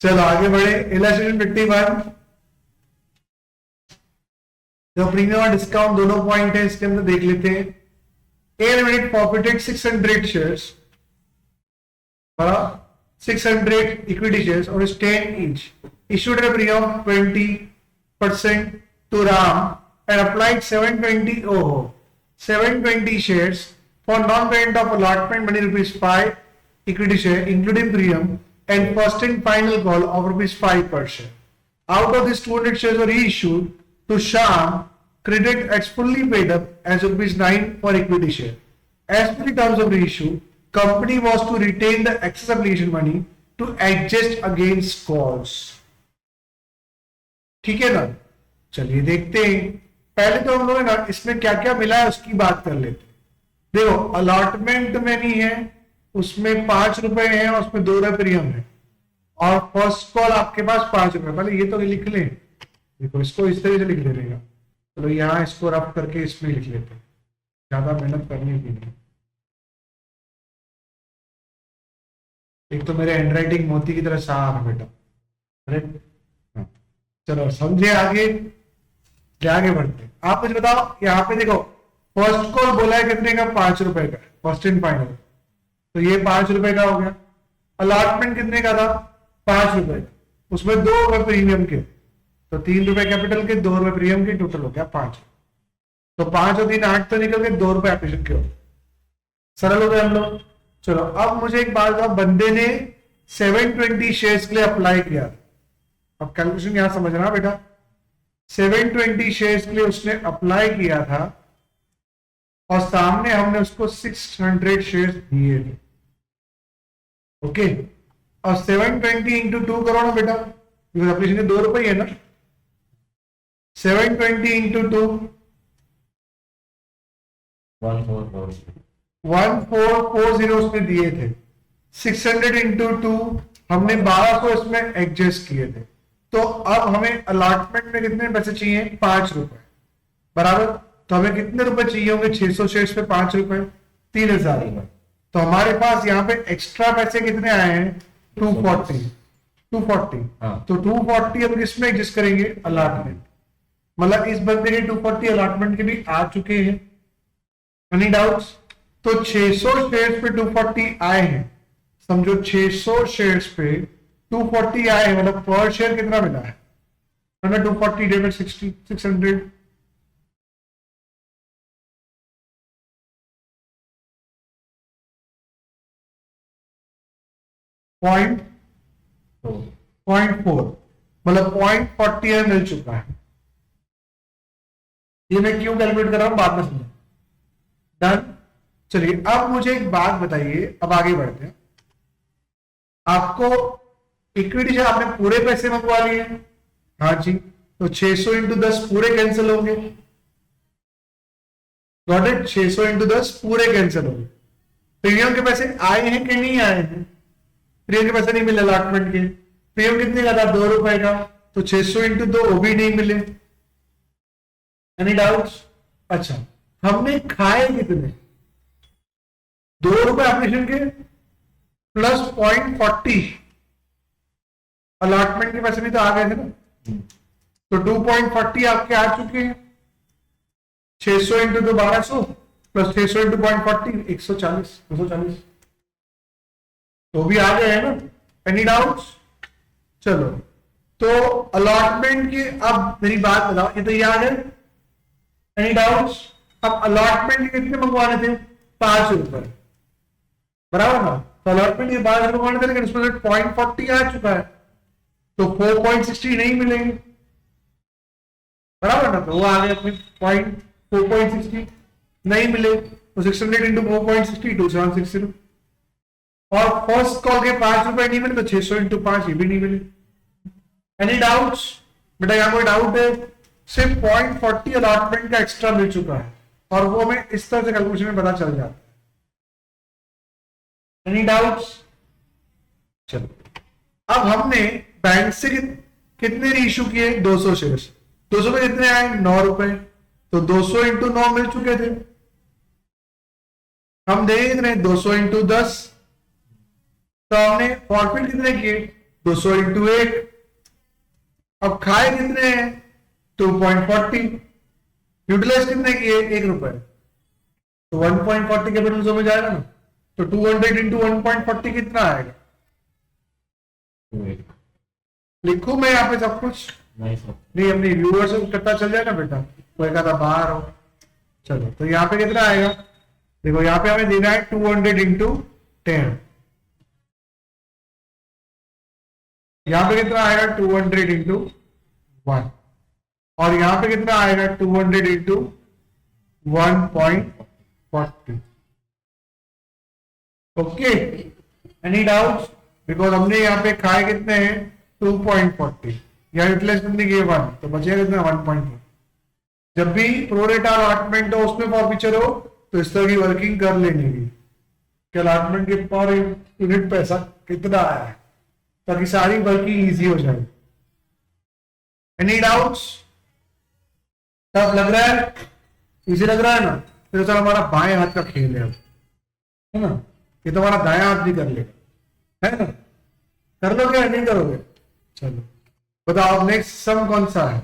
चलो आगे बढ़े। इलस्ट्रेशन 51, जो प्रीमियम और डिस्काउंट दोनों पॉइंट है इसके अंदर देख लेते हैं। A limited profited 600 shares, 600 equity shares और 10 each, issued at a premium of 20% to RAM and applied 720 shares for non-payment of allotment money ₹5 equity share including premium and first and final call of ₹5 per share. Out of these 200 shares were reissued to Sham, credit as fully paid up as ₹9 for equity share. As per the terms of reissue, company was to retain the excess application money to adjust against calls. ठीक है ना? चलिए देखते हैं। पहले तो हम लोग ना इसमें क्या क्या मिला है उसकी बात कर लेते हैं। देखो अलॉटमेंट में नहीं है, उसमें ₹5 है और उसमें ₹2 प्रीमियम है और फर्स्ट कॉल आपके पास ₹5। पहले ये तो लिख लें, देखो इसको इस तरीके से लिख देगा। चलो यहाँ इसको रफ करके इसमें लिख लेते हैं, ज्यादा मेहनत करने की नहीं। एक तो मेरे हैंडराइटिंग मोती की तरह साफ है बेटा। अरे चलो समझे, आगे बढ़ते हैं। आप मुझे बताओ, यहाँ पे देखो फर्स्ट कॉल बोला है कितने का? ₹5 का, फर्स्ट एंड फाइनल, तो ये ₹5 का हो गया। अलॉटमेंट कितने का था? ₹5 का, उसमें ₹2 प्रीमियम के, तो ₹3 कैपिटल के, ₹2 प्रीमियम के, टोटल हो गया 5। तो 5 और 3 8 तो निकल के ₹2 एप्लीकेशन के हो, सरल हो गए हम लोग। चलो अब मुझे एक बात बताओ, बंदे ने 720 शेयर्स के लिए अप्लाई किया। अब कैलकुलेशन यहां समझना बेटा, 720 शेयर्स के लिए उसने अप्लाई किया था और सामने हमने उसको 600 शेयर्स दिए थे। ओके, और 720 इंटू 2 करो ना बेटा, एप्लीकेशन के ₹2 है ना। 720 इंटू 2 1440 उसने दिए थे। 600 इंटू 2 हमने 1200 इसमें एडजस्ट किए थे। तो अब हमें अलॉटमेंट में कितने पैसे चाहिए? ₹5 बराबर। तो हमें कितने रुपए चाहिए होंगे? 600 शेयर्स पे ₹5, ₹3000। तो हमारे पास यहाँ पे एक्स्ट्रा पैसे कितने आए हैं? 240। हाँ। तो 240 अब किसमें एडजस्ट करेंगे? अलॉटमेंट। मतलब इस बंदे के 240 अलॉटमेंट के भी आ चुके हैं। Any doubts? तो 600 शेयर्स पे 240 आए हैं, समझो 600 शेयर्स पे 240 आए हैं, मतलब पर शेयर कितना मिला है? 240 डिवाइडेड 60, 600। पॉइंट 0.4, मतलब 0.40 मिल चुका है। ये मैं क्यों कैलकुलेट कर रहा हूं बाद में समझो। डन। चलिए अब मुझे एक बात बताइए, अब आगे बढ़ते हैं। आपको इक्विटी से आपने पूरे पैसे मंगवा लिए, हाँ जी, तो 600 इंटू 10 पूरे कैंसिल होंगे। Got it? 600 इंटू 10 पूरे कैंसिल होंगे। प्रीमियम के पैसे आए हैं कि नहीं आए हैं? प्रीमियम के पैसे नहीं मिले अलॉटमेंट के। प्रीमियम कितने का था? ₹2 का, तो 600 इंटू 2 वो भी नहीं मिले। Any doubts? अच्छा, हमने खाए कितने? ₹2 एप्लीकेशन के प्लस 0.40 अलॉटमेंट के पैसे भी तो आ गए थे ना। तो 2.40 आपके आ चुके हैं। 600 इंटू 2 1200 प्लस 600 इंटू 0.40 140, 240 तो भी आ गए हैं ना। Any doubts? चलो तो अलॉटमेंट की अब मेरी बात बताओ, ये तो याद है। Any doubts? अब अलॉटमेंट कितने मंगवाने थे? ₹5 बराबर ना। तो अलॉटमेंट के बाद मंगवाने थे, लेकिन उसमें 0.40 आ चुका है, तो 4.60 नहीं मिलेंगे, बराबर ना। तो वो आ गए अपने 4.60 नहीं मिले, तो 600 इंटू 4.60 2760। और फर्स्ट कॉल के ₹5 नहीं मिले, तो 600 इंटू 5 ये भी नहीं मिले। Any doubts? बेटा यहाँ कोई डाउट है? सिर्फ 0.40 अलॉटमेंट का एक्स्ट्रा मिल चुका है और वो हमें इस तरह से कैलकुलेशन में पता चल जाता है। Any doubts? चलो अब हमने बैंक से कितने रीइश्यू किए? 200 शेयर्स। 200 में कितने आए? ₹9, तो 200 इंटू 9 मिल चुके थे। हम देख रहे हैं 200 इंटू 10, तो हमने प्रॉफिट कितने किए? 200 इंटू 1। अब खाए कितने हैं 2.40, यूटिलाइज कितने किए 1 रुपए, तो 1.40 कैपिटल जो में जाएगा ना, तो 200 इंटू 1.40 कितना आएगा? लिखूं मैं यहाँ पे सब कुछ? नहीं, अपने व्यूअर से पता चल जाए ना बेटा, कोई कहता बाहर हो। चलो, तो यहाँ पे कितना आएगा? देखो यहाँ पे हमें देना है 200 इंटू 10, यहाँ पे कितना आएगा 200 इंटू 1, और यहाँ पे कितना आएगा 200 into 1.40। Okay, any doubts? Because हमने यहाँ पे खाए कितने हैं 2.40, यहाँ यूटिलाइज कितने किए 1, तो बचेगा कितना 1.40। जब भी प्रोरेट अलॉटमेंट हो उसमें फॉरफीचर हो तो इस तरह की वर्किंग कर लेनी है कि अलॉटमेंट के पर यूनिट पैसा कितना आया है, ताकि सारी वर्किंग इजी हो जाए। Any doubts? सब लग रहा है? इजी लग रहा है ना? फिर सर हमारा बाएं हाथ का खेल है ना, ये तो हमारा दायां हाथ भी कर लेगा, है ना? कर लोगे या नहीं करोगे? चलो बताओ नेक्स्ट सम कौन सा है?